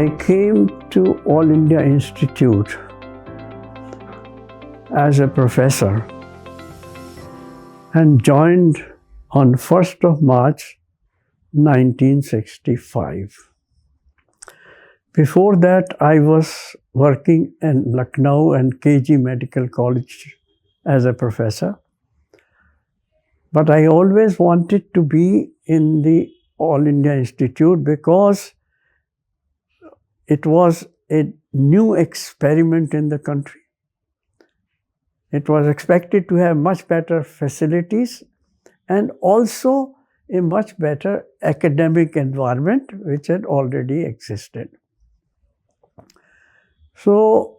I came to All India Institute as a professor and joined on 1st of March 1965. Before that, I was working in Lucknow and KG Medical College as a professor. But I always wanted to be in the All India Institute because it was a new experiment in the country. It was expected to have much better facilities and also a much better academic environment which had already existed. So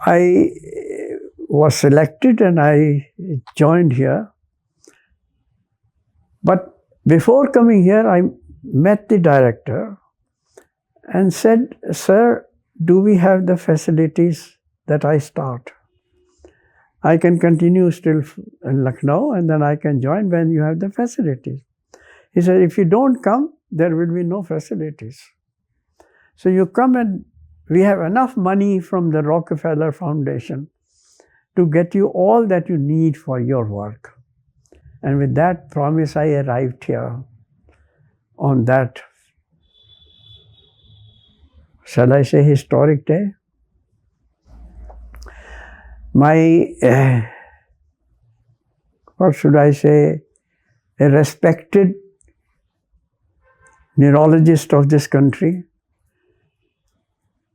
I was selected and I joined here. But before coming here, I met the director and said, "Sir, do we have the facilities that I start? I can continue still in Lucknow and then I can join when you have the facilities." He said, "If you don't come, there will be no facilities. So you come and we have enough money from the Rockefeller Foundation to get you all that you need for your work." And with that promise, I arrived here on that, shall I say, historic day. My, what should I say, a respected neurologist of this country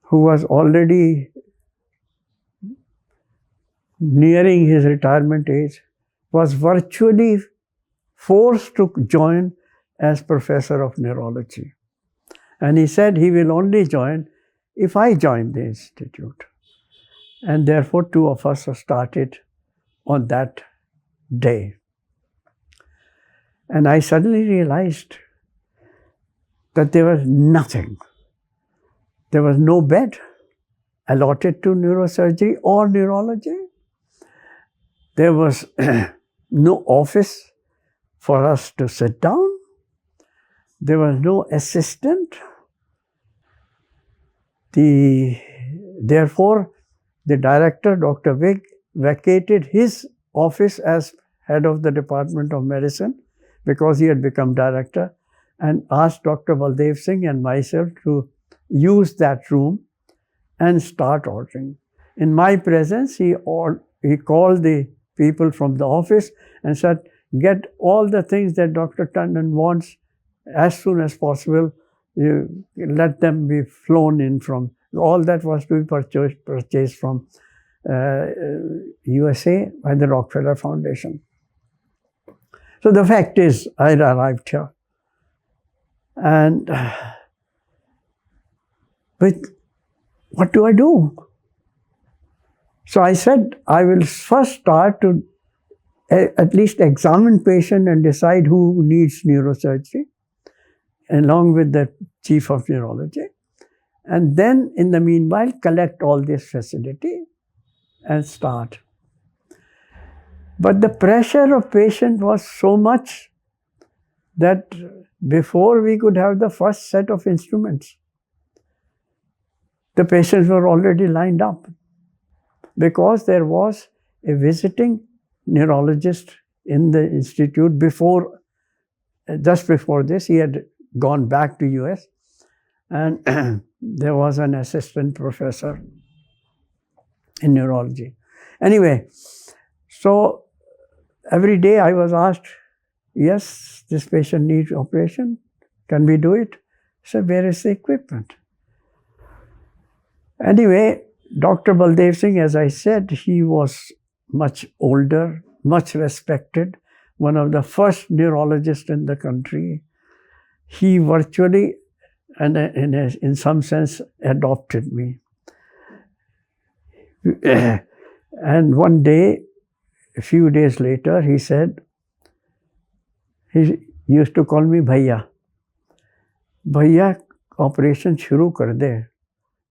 who was already nearing his retirement age, was virtually forced to join as professor of neurology. And he said he will only join if I join the institute. And therefore, two of us started on that day. And I suddenly realized that there was nothing. There was no bed allotted to neurosurgery or neurology. There was no office for us to sit down. There was no assistant. Therefore, the director, Dr. Vig, vacated his office as head of the Department of Medicine because he had become director and asked Dr. Baldev Singh and myself to use that room and start ordering. In my presence, he called the people from the office and said, "Get all the things that Dr. Tandon wants as soon as possible. You let them be flown in from." All that was to be purchased from USA by the Rockefeller Foundation. So the fact is, I arrived here. And but what do I do? So I said, I will first start to at least examine patient and decide who needs neurosurgery, along with the chief of neurology. And then, in the meanwhile, collect all this facility and start. But the pressure of patient was so much that before we could have the first set of instruments, the patients were already lined up because there was a visiting neurologist in the institute just before this. He had gone back to US, and there was an assistant professor in neurology. Anyway, so every day I was asked, "Yes, this patient needs operation. Can we do it?" I said, "Where is the equipment?" Anyway, Dr. Baldev Singh, as I said, he was much older, much respected, one of the first neurologists in the country. He virtually, and in some sense, adopted me. And one day, a few days later, he said, he used to call me Bhaiya. "Bhaiya, operation शुरू कर दे,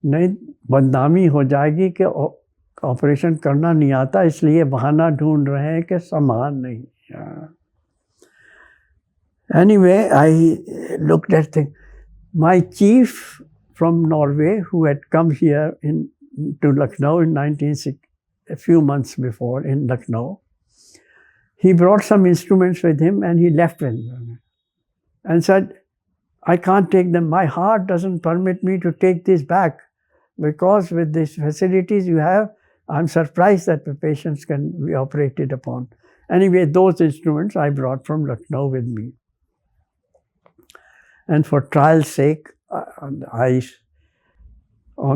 नहीं बदनामी हो जाएगी कि operation करना नहीं आता, इसलिए बहाना ढूंढ रहे हैं कि सामान नहीं." Anyway, I looked at things. My chief from Norway, who had come here to Lucknow in a few months before in Lucknow, he brought some instruments with him and he left with them and said, I can't take them. My heart doesn't permit me to take this back because with these facilities you have, I'm surprised that the patients can be operated upon. Anyway, those instruments I brought from Lucknow with me. And for trial's sake, on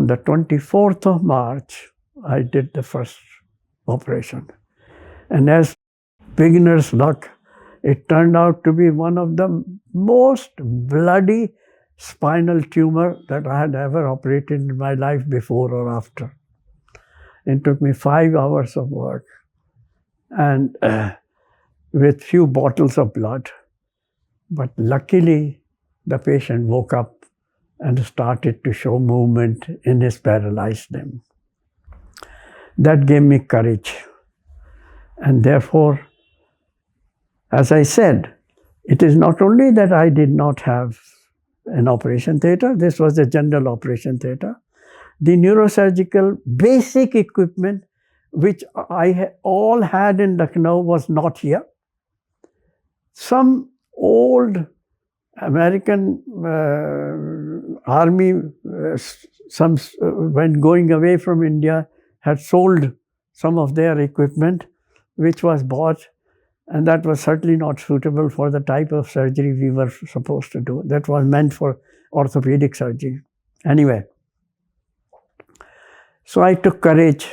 the 24th of March, I did the first operation. And as beginner's luck, it turned out to be one of the most bloody spinal tumor that I had ever operated in my life before or after. It took me 5 hours of work and with few bottles of blood. But luckily, the patient woke up and started to show movement in his paralyzed limb. That gave me courage. And therefore, as I said, it is not only that I did not have an operation theatre, this was a general operation theatre. The neurosurgical basic equipment which I all had in Lucknow was not here. Some old American army, when going away from India, had sold some of their equipment, which was bought, and that was certainly not suitable for the type of surgery we were supposed to do. That was meant for orthopedic surgery. Anyway, so I took courage,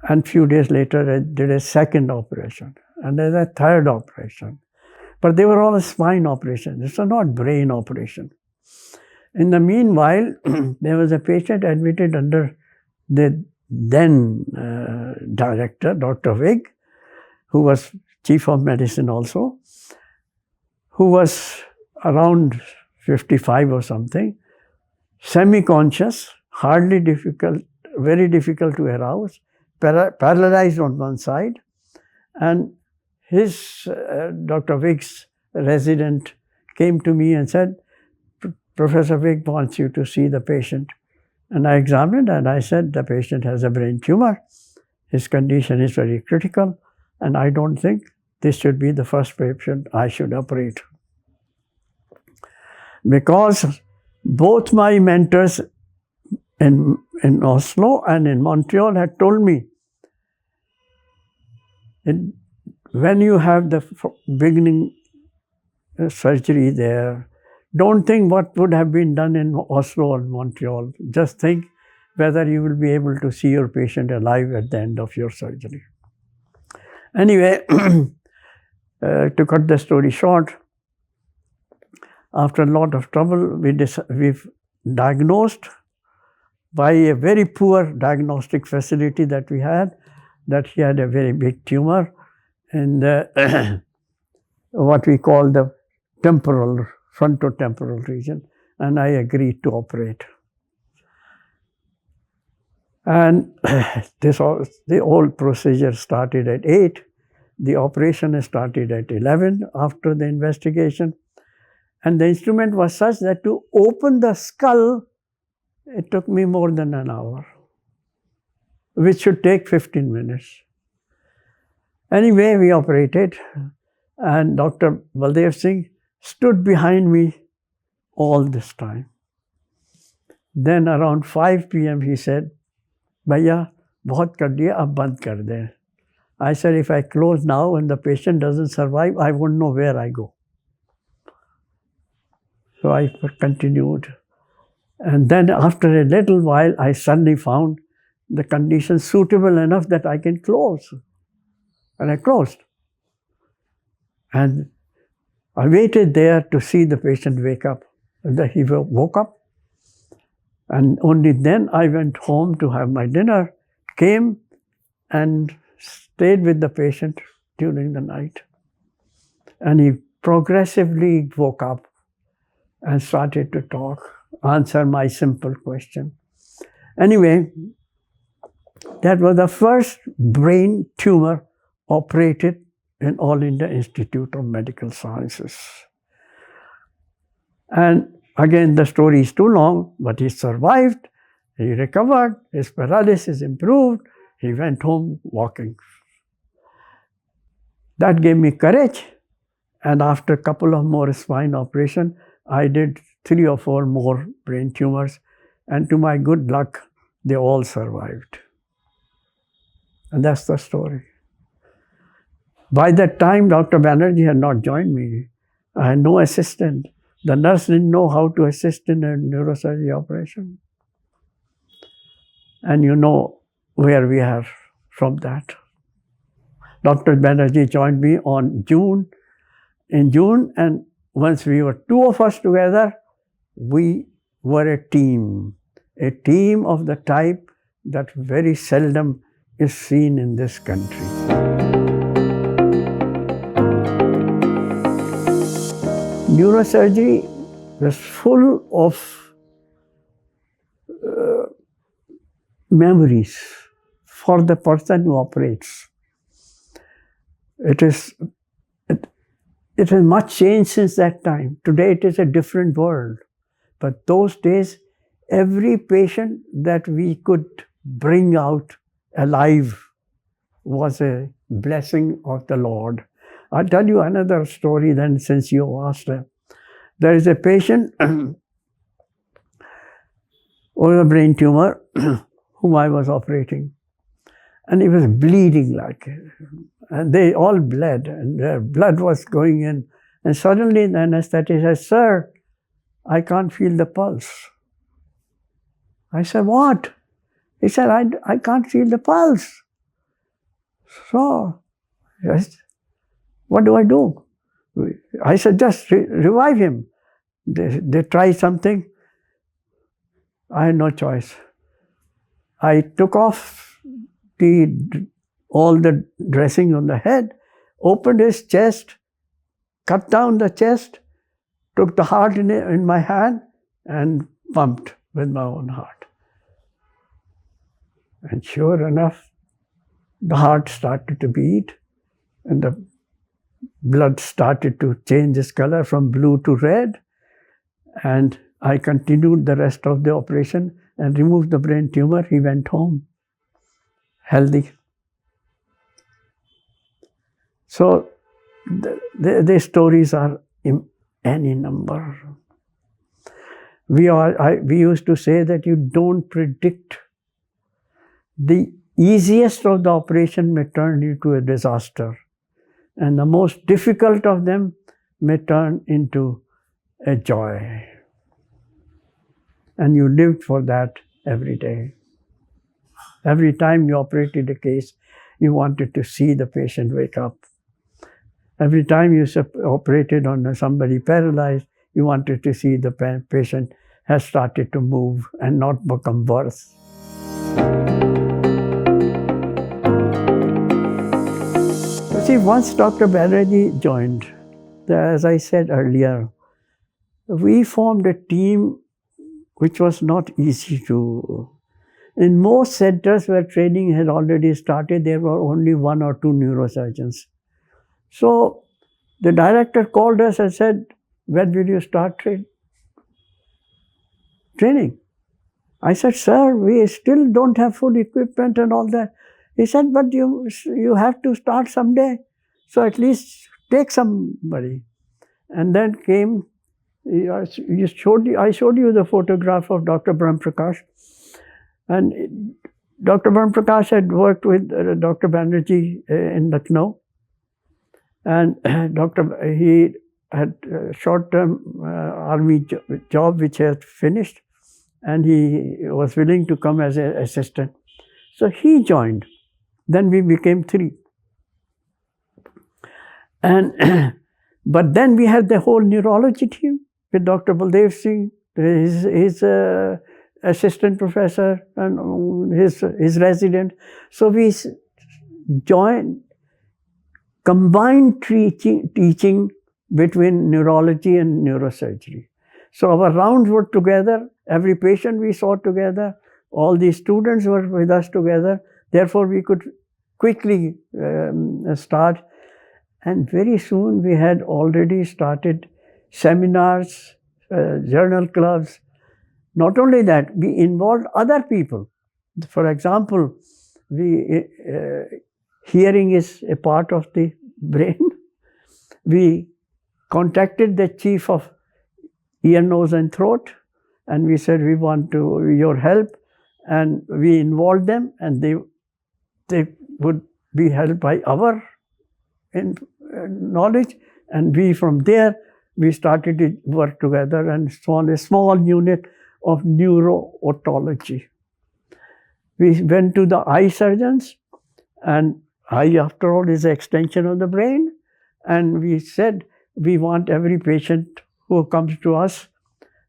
and a few days later I did a second operation, and then a third operation. But they were all spine operations. This was not brain operation. In the meanwhile, there was a patient admitted under the then director, Dr. Wig, who was chief of medicine also, who was around 55 or something, semi-conscious, hardly difficult, very difficult to arouse, paralyzed on one side, and his Dr. Wig's resident came to me and said, Professor Wig wants you to see the patient. And I examined and I said, the patient has a brain tumor. His condition is very critical, and I don't think this should be the first patient I should operate. Because both my mentors in Oslo and in Montreal had told me, when you have the beginning surgery there, don't think what would have been done in Oslo or Montreal. Just think whether you will be able to see your patient alive at the end of your surgery. Anyway, to cut the story short, after a lot of trouble, we've diagnosed by a very poor diagnostic facility that we had, that he had a very big tumor in the what we call the frontotemporal region, and I agreed to operate. And the whole procedure started at 8. The operation started at 11 after the investigation. And the instrument was such that to open the skull, it took me more than an hour, which should take 15 minutes. Anyway, we operated, and Dr. Baldev Singh stood behind me all this time. Then around 5 p.m. he said, Bhaiya, bahut kar diya, ab band kar de. I said, if I close now and the patient doesn't survive, I won't know where I go. So I continued. And then after a little while, I suddenly found the condition suitable enough that I can close. And I closed. And I waited there to see the patient wake up. And then he woke up. And only then I went home to have my dinner, came and stayed with the patient during the night. And he progressively woke up and started to talk, answer my simple question. Anyway, that was the first brain tumor operated in All India Institute of Medical Sciences. And Again, the story is too long, but he survived, he recovered, his paralysis improved, he went home walking. That gave me courage, and after a couple of more spine operations, I did 3 or 4 more brain tumors, and to my good luck, they all survived. And that's the story. By that time, Dr. Banerjee had not joined me. I had no assistant. The nurse didn't know how to assist in a neurosurgery operation. And you know where we are from that. Dr. Banerjee joined me in June, and once we were 2 of us together, we were a team of the type that very seldom is seen in this country. Neurosurgery was full of memories for the person who operates. It has much changed since that time. Today it is a different world. But those days, every patient that we could bring out alive was a blessing of the Lord. I'll tell you another story then, since you asked. There is a patient with a brain tumor whom I was operating. And he was bleeding like, and they all bled, and their blood was going in. And suddenly the anesthetist said, "Sir, I can't feel the pulse." I said, "What?" He said, I can't feel the pulse. So, yes, what do I do? I said, "Just revive him." They tried something. I had no choice. I took off all the dressing on the head, opened his chest, cut down the chest, took the heart in my hand, and pumped with my own heart. And sure enough, the heart started to beat, and the blood started to change its color from blue to red. And I continued the rest of the operation and removed the brain tumor. He went home, healthy. So the stories are in any number. We used to say that you don't predict. The easiest of the operation may turn into a disaster, and the most difficult of them may turn into a joy. And you lived for that every day. Every time you operated a case, you wanted to see the patient wake up. Every time you operated on somebody paralyzed, you wanted to see the patient has started to move and not become worse. See, once Dr. Banerjee joined, as I said earlier, we formed a team which was not easy to. In most centers where training had already started, there were only 1 or 2 neurosurgeons. So the director called us and said, "When will you start training?" I said, "Sir, we still don't have full equipment and all that." He said, "But you have to start someday. So at least take somebody." And then came, I showed you the photograph of Dr. Brahm Prakash. And Dr. Brahm Prakash had worked with Dr. Banerjee in Lucknow. And he had a short-term army job which he had finished. And he was willing to come as an assistant. So he joined. Then we became 3. And but then we had the whole neurology team with Dr. Baldev Singh, his assistant professor, and his resident. So we combined teaching between neurology and neurosurgery. So our rounds were together. Every patient we saw together. All the students were with us together. Therefore, we could quickly start. And very soon we had already started seminars, journal clubs. Not only that, we involved other people. For example, hearing is a part of the brain. We contacted the chief of ear, nose, and throat, and we said we want your help, and we involved them, and they would be helped by our knowledge, and from there we started to work together and formed a small unit of neuro-otology. We went to the eye surgeons, and eye, after all, is an extension of the brain, and we said we want every patient who comes to us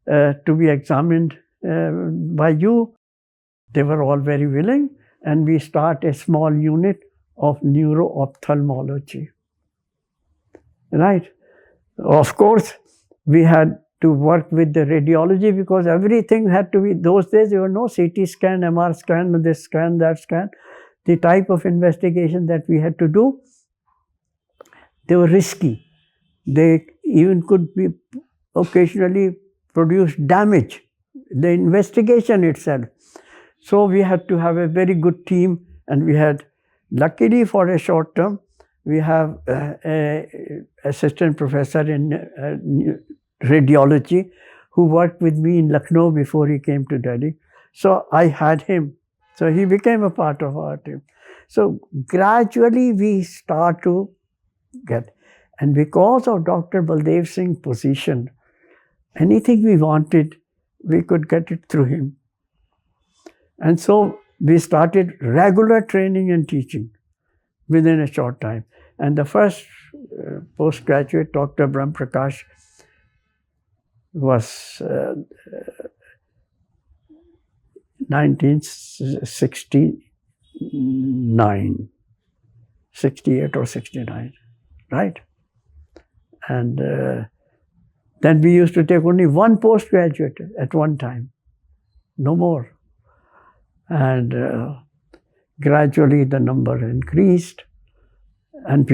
to be examined by you. They were all very willing, and we start a small unit of neuro-ophthalmology. Right? Of course, we had to work with the radiology because everything had to be, those days there were no CT scan, MR scan, this scan, that scan. The type of investigation that we had to do, they were risky. They even could be occasionally produce damage, the investigation itself. So we had to have a very good team, and we had, luckily for a short term, we have an assistant professor in radiology who worked with me in Lucknow before he came to Delhi. So I had him. So he became a part of our team. So gradually we start to get, and because of Dr. Baldev Singh's position, anything we wanted, we could get it through him. And so we started regular training and teaching within a short time. And the first postgraduate, Dr. Brahm Prakash, was 1969, 68 or 69, right? And then we used to take only one postgraduate at one time, no more. And gradually the number increased, and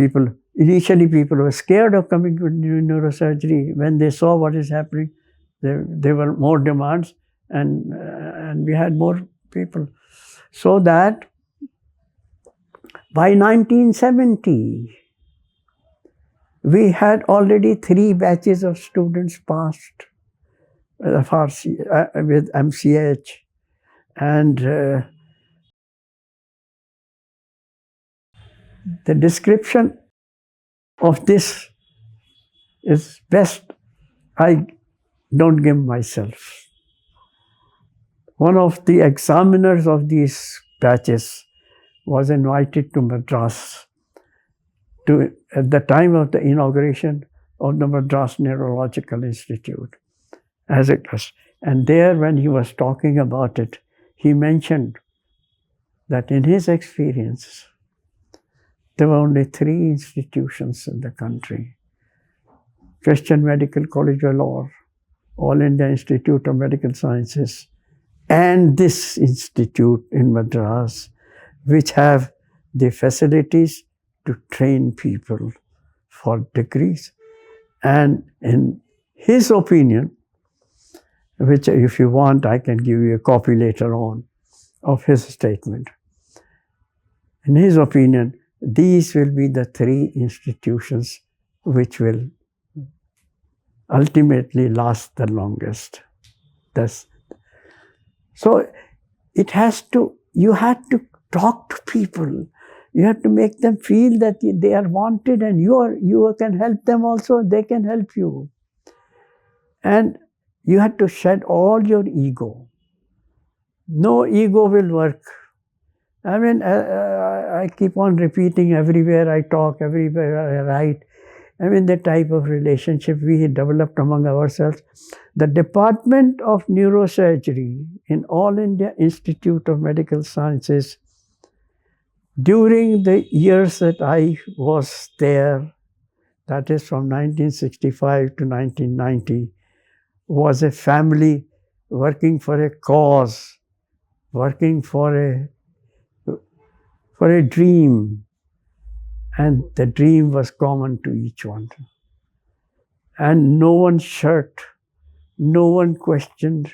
initially people were scared of coming to neurosurgery. When they saw what is happening, there were more demands, and we had more people. So that by 1970, we had already 3 batches of students passed with MCH. And the description of this is best I don't give myself. One of the examiners of these batches was invited to Madras at the time of the inauguration of the Madras Neurological Institute as it was. And there, when he was talking about it, he mentioned that in his experience, there were only 3 institutions in the country: Christian Medical College, Vellore, All India Institute of Medical Sciences, and this institute in Madras, which have the facilities to train people for degrees. And in his opinion, which if you want, I can give you a copy later on of his statement. In his opinion, these will be the 3 institutions which will ultimately last the longest. So you had to talk to people. You have to make them feel that they are wanted, and you can help them also, they can help you. And you have to shed all your ego. No ego will work. I mean, I keep on repeating everywhere I talk, everywhere I write. I mean, the type of relationship we developed among ourselves. The Department of Neurosurgery in All India Institute of Medical Sciences, during the years that I was there, that is from 1965 to 1990, was a family working for a cause, working for a dream, and the dream was common to each one. And no one shirked No one questioned.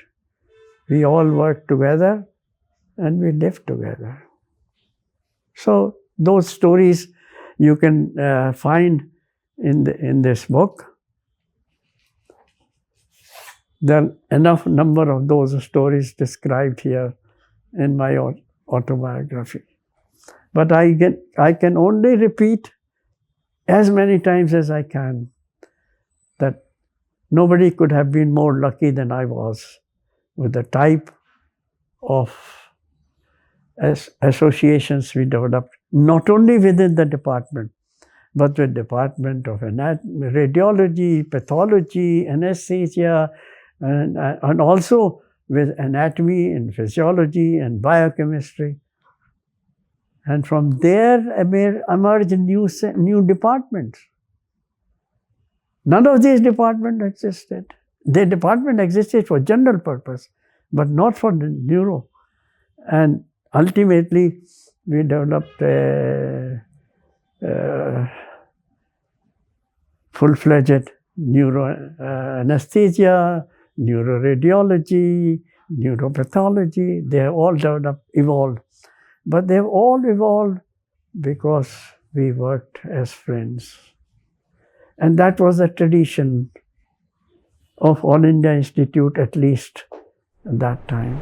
We all worked together and we lived together. So those stories you can find in this book. There are enough number of those stories described here in my autobiography. But I can only repeat as many times as I can that nobody could have been more lucky than I was with the type of associations we developed, not only within the department, but with Department of Radiology, Pathology, Anesthesia, and also with Anatomy and Physiology and Biochemistry. And from there emerged new departments. None of these departments existed. The department existed for general purpose, but not for the neuro. And ultimately, we developed a full-fledged neuro anesthesia, neuroradiology, neuropathology. They have all evolved. But they've all evolved because we worked as friends. And that was the tradition of All India Institute, at least at that time.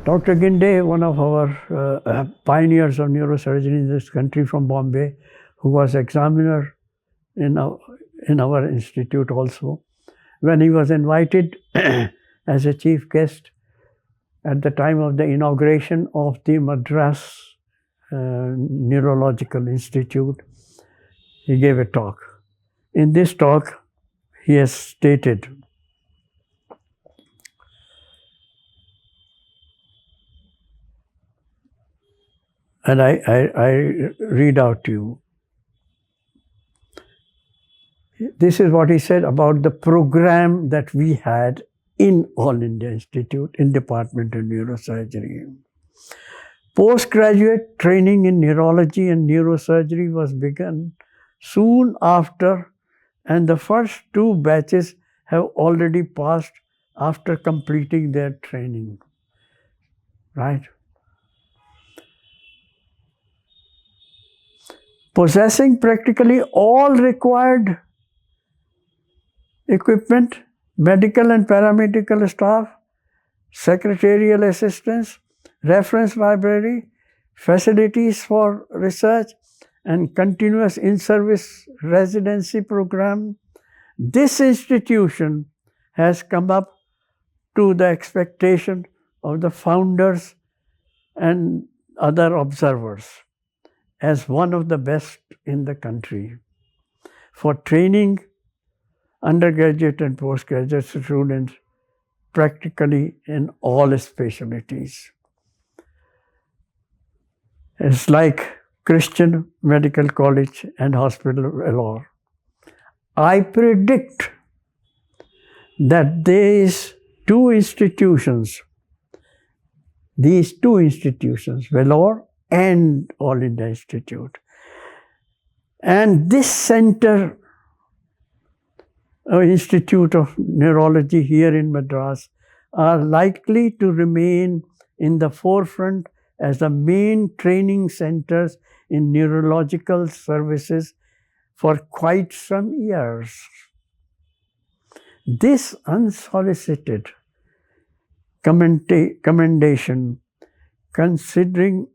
Dr. Ginde, one of our pioneers of neurosurgery in this country from Bombay, who was examiner in our institute also, when he was invited as a chief guest at the time of the inauguration of the Madras Neurological Institute, he gave a talk. In this talk, he has stated, and I read out to you. This is what he said about the program that we had in All India Institute in Department of Neurosurgery. Postgraduate training in neurology and neurosurgery was begun soon after, and the first 2 batches have already passed after completing their training. Right? Possessing practically all required equipment, medical and paramedical staff, secretarial assistance, reference library, facilities for research, and continuous in-service residency program, this institution has come up to the expectation of the founders and other observers as one of the best in the country for training undergraduate and postgraduate students practically in all specialties. It's like Christian Medical College and Hospital of Vellore. I predict that these two institutions, Vellore and All India Institute, and this center, Institute of Neurology here in Madras, are likely to remain in the forefront as the main training centers in neurological services for quite some years. This unsolicited commendation, considering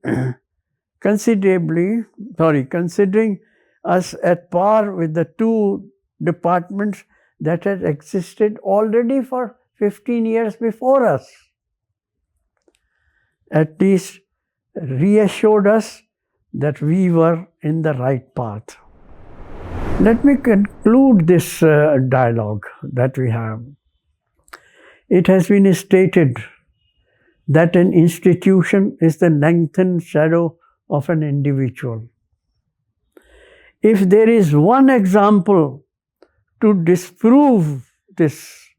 us at par with the 2 departments that had existed already for 15 years before us, at least reassured us that we were in the right path. Let me conclude this dialogue that we have. It has been stated that an institution is the lengthened shadow of an individual. If there is one example to disprove this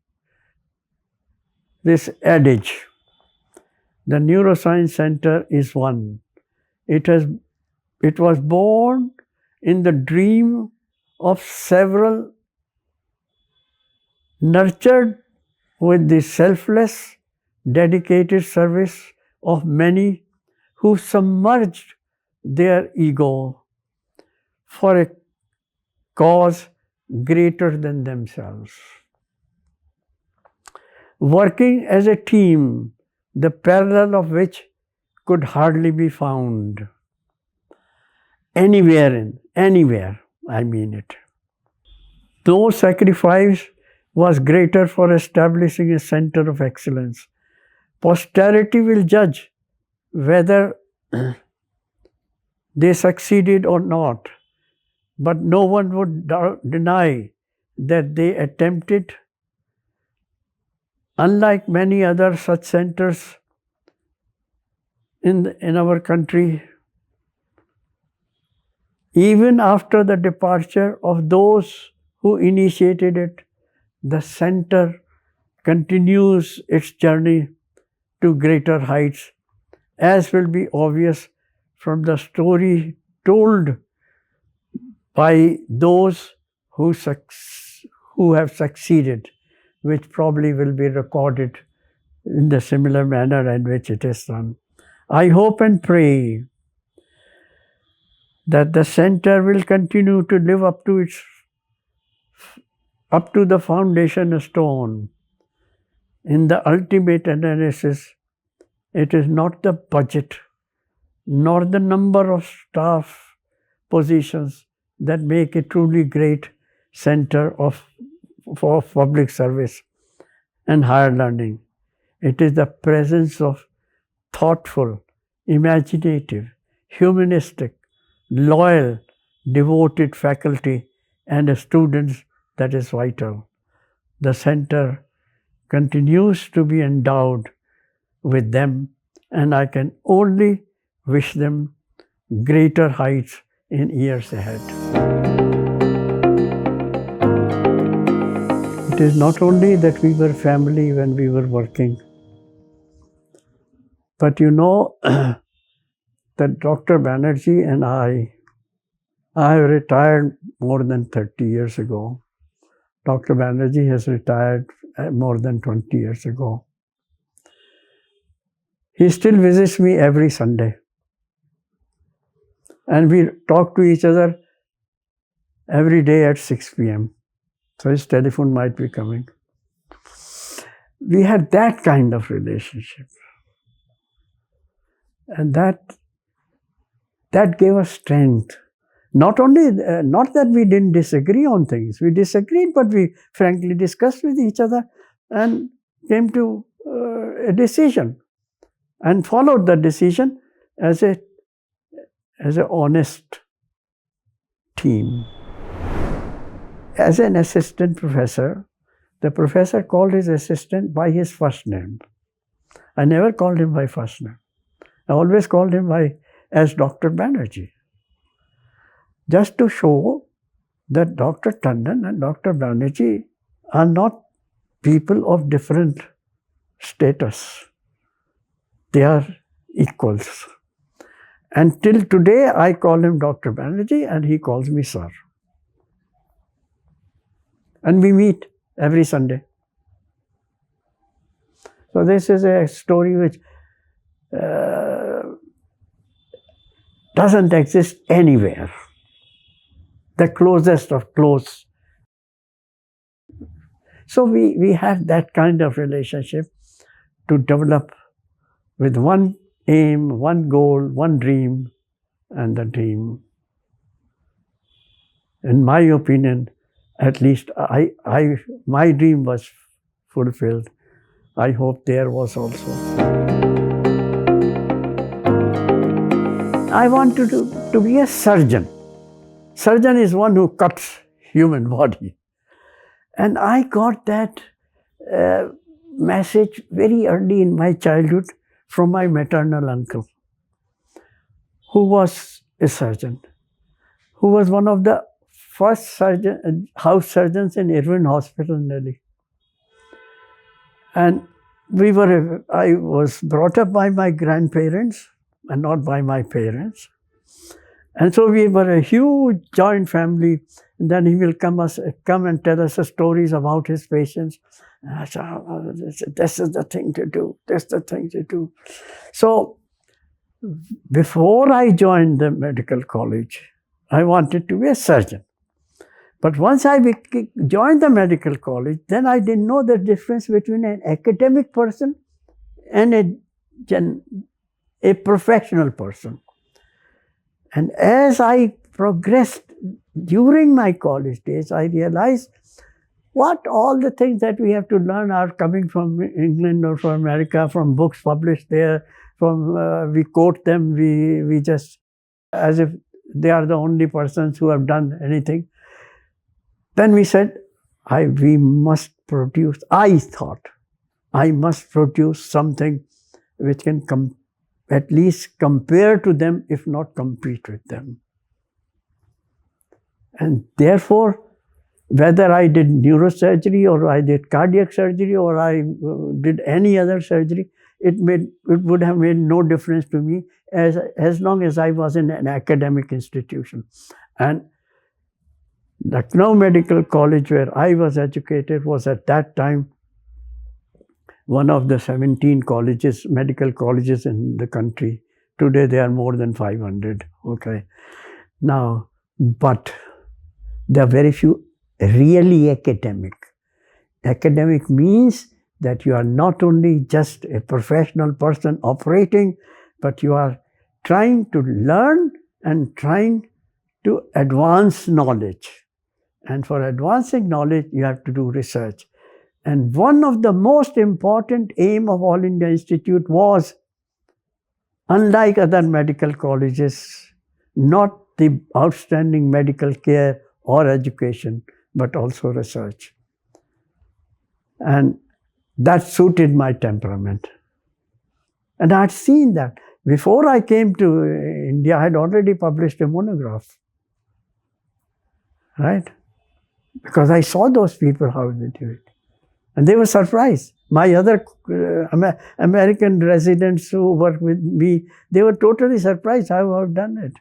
adage, the Neuroscience Center is one. It was born in the dream of several nurtured with the selfless, dedicated service of many who submerged their ego for a cause greater than themselves. Working as a team, the parallel of which could hardly be found anywhere, I mean it. No sacrifice was greater for establishing a center of excellence. Posterity will judge whether they succeeded or not, but no one would deny that they attempted. Unlike many other such centers in our country, even after the departure of those who initiated it, the center continues its journey to greater heights, as will be obvious from the story told by those who have succeeded, which probably will be recorded in the similar manner in which it is done. I hope and pray that the center will continue to live up to the foundation stone. In the ultimate analysis, it is not the budget nor the number of staff positions that make a truly great center for public service and higher learning. It is the presence of thoughtful, imaginative, humanistic, loyal, devoted faculty and students that is vital. The center continues to be endowed with them, and I can only wish them greater heights in years ahead. It is not only that we were family when we were working, but you know that Dr. Banerjee and I retired more than 30 years ago. Dr. Banerjee has retired more than 20 years ago. He still visits me every Sunday. And we talk to each other every day at 6 p.m. So his telephone might be coming. We had that kind of relationship. And that gave us strength. Not that we didn't disagree on things. We disagreed, but we frankly discussed with each other and came to a decision and followed the decision as an honest team. As an assistant professor, the professor called his assistant by his first name. I never called him by first name. I always called him as Dr. Banerjee. Just to show that Dr. Tandon and Dr. Banerjee are not people of different status. They are equals. And till today, I call him Dr. Banerjee and he calls me sir. And we meet every Sunday. So this is a story which doesn't exist anywhere. The closest of close. So we have that kind of relationship to develop with one aim, one goal, one dream, and the dream. In my opinion, at least my dream was fulfilled. I hope there was also. I wanted to be a surgeon. Surgeon is one who cuts human body. And I got that message very early in my childhood from my maternal uncle, who was a surgeon, who was one of the first house surgeons in Irvine Hospital in Delhi. And I was brought up by my grandparents and not by my parents. And so we were a huge joint family. And then he will come and tell us stories about his patients. And I said, "Oh, this is the thing to do. This is the thing to do." So before I joined the medical college, I wanted to be a surgeon. But once I joined the medical college, then I didn't know the difference between an academic person and a professional person. And as I progressed during my college days, I realized what all the things that we have to learn are coming from England or from America, from books published there, from we quote them, we just, as if they are the only persons who have done anything. Then we said, we must produce, I thought, I must produce something which can at least compare to them, if not compete with them. And therefore, whether I did neurosurgery or I did cardiac surgery or I did any other surgery, it would have made no difference to me as long as I was in an academic institution. And Lucknow Medical College, where I was educated, was at that time one of the 17 colleges, medical colleges in the country. Today there are more than 500. Okay. Now, but there are very few really academic. Academic means that you are not only just a professional person operating, but you are trying to learn and trying to advance knowledge. And for advancing knowledge, you have to do research. And one of the most important aim of All India Institute was, unlike other medical colleges, not the outstanding medical care or education, but also research. And that suited my temperament. And I had seen that. Before I came to India, I had already published a monograph. Right? Because I saw those people, how they do it. And they were surprised. My other American residents who worked with me, they were totally surprised how I've done it.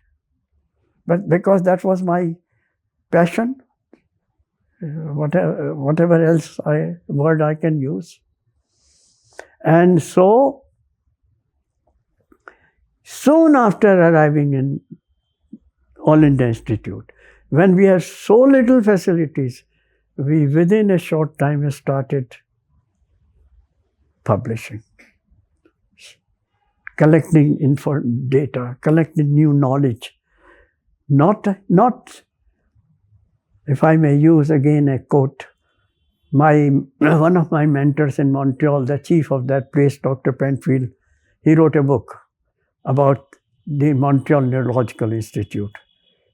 But because that was my passion, whatever else word I can use. And so, soon after arriving in All India Institute, when we had so little facilities, we within a short time started publishing, collecting data, collecting new knowledge. Not, if I may use again a quote, one of my mentors in Montreal, the chief of that place, Dr. Penfield, he wrote a book about the Montreal Neurological Institute.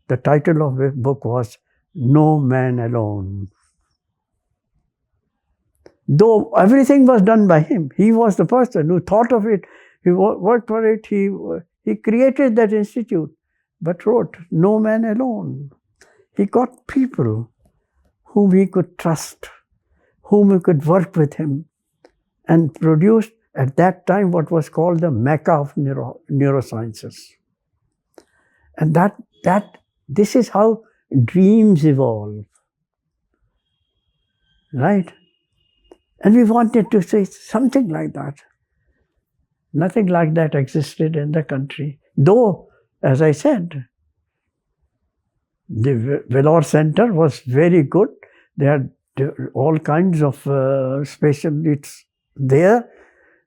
The title of the book was No Man Alone. Though everything was done by him, he was the person who thought of it, he worked for it, he created that institute, but wrote No Man Alone. He got people whom he could trust, whom he could work with him, and produced at that time what was called the Mecca of neurosciences. And this is how dreams evolve, right? And we wanted to say something like that. Nothing like that existed in the country. Though, as I said, the Vellore Center was very good. They had all kinds of specialists there,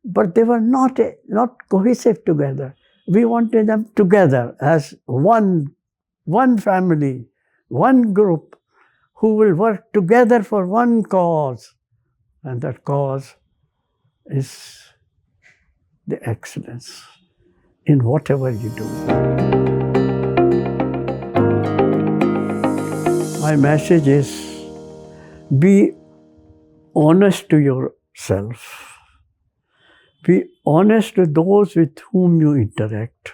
but they were not cohesive together. We wanted them together as one family, one group who will work together for one cause. And that cause is the excellence in whatever you do. My message is, be honest to yourself. Be honest to those with whom you interact.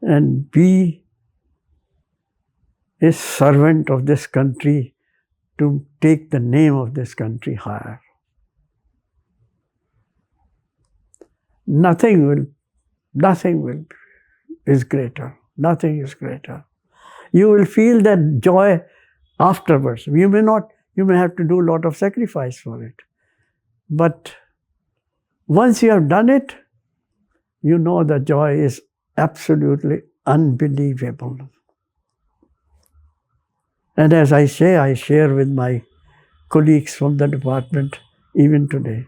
And be a servant of this country to take the name of this country higher. Nothing is greater. Nothing is greater. You will feel that joy afterwards. You may not You may have to do a lot of sacrifice for it. But once you have done it, you know the joy is absolutely unbelievable. And as I say, I share with my colleagues from the department even today.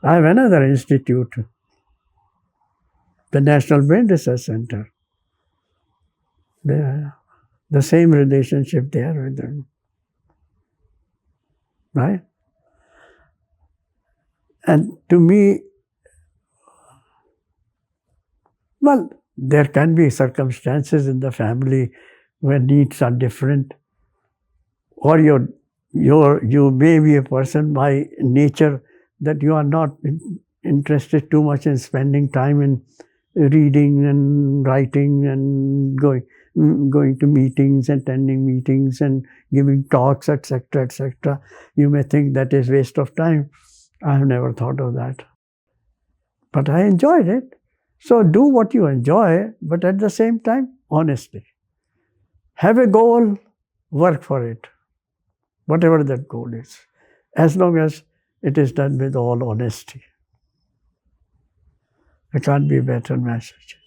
I have another institute, the National Brain Research Center. The same relationship there with them. Right? And to me, well, there can be circumstances in the family where needs are different, or you may be a person by nature that you are not interested too much in spending time in reading and writing and going to meetings, attending meetings and giving talks, etc., etc. You may think that is waste of time. I have never thought of that. But I enjoyed it. So do what you enjoy, but at the same time, honestly. Have a goal, work for it, whatever that goal is, as long as it is done with all honesty. It can't be a better message.